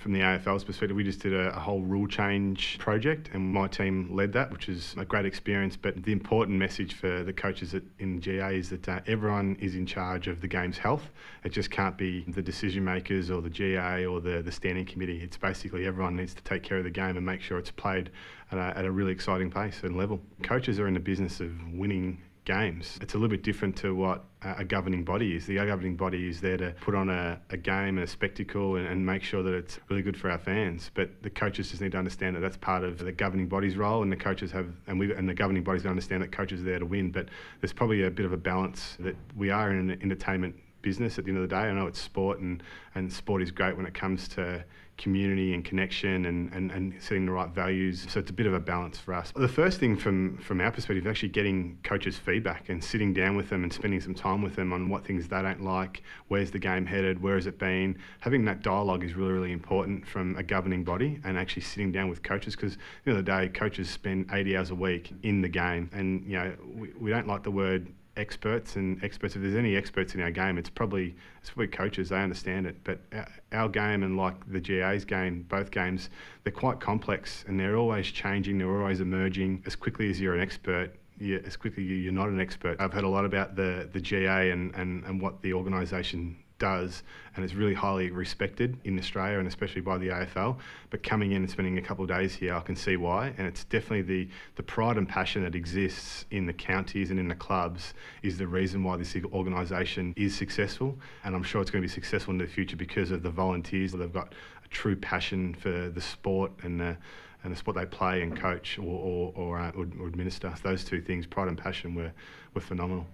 from the AFL's perspective, we just did a whole rule change project, and my team led that, which is a great experience. But the important message for the coaches in GA is that everyone is in charge of the game's health. It just can't be the decision makers or the GA or the standing committee. It's basically everyone needs to take care of the game and make sure it's played at a really exciting pace and level. Coaches are in the business of winning games. It's a little bit different to what a governing body is. The governing body is there to put on a game and a spectacle and make sure that it's really good for our fans. But the coaches just need to understand that that's part of the governing body's role, and the coaches have, and the governing bodies understand that coaches are there to win. But there's probably a bit of a balance that we are in an entertainment business at the end of the day. I know it's sport, and sport is great when it comes to community and connection and setting the right values. So it's a bit of a balance for us. The first thing from our perspective is actually getting coaches' feedback and sitting down with them and spending some time with them on what things they don't like, where's the game headed, where has it been. Having that dialogue is really, really important from a governing body, and actually sitting down with coaches, because at the end of the day, coaches spend 80 hours a week in the game, and we don't like the word experts. If there's any experts in our game, it's probably coaches. They understand it. But our game, and like the GA's game, both games, they're quite complex, and they're always changing, they're always emerging. As quickly as you're an expert, as quickly you're not an expert. I've heard a lot about the GA and what the organisation does, and it's really highly respected in Australia, and especially by the AFL. But coming in and spending a couple of days here, I can see why, and it's definitely the pride and passion that exists in the counties and in the clubs is the reason why this organisation is successful, and I'm sure it's going to be successful in the future because of the volunteers. They've got a true passion for the sport and the sport they play and coach or administer. Those two things, pride and passion, were phenomenal.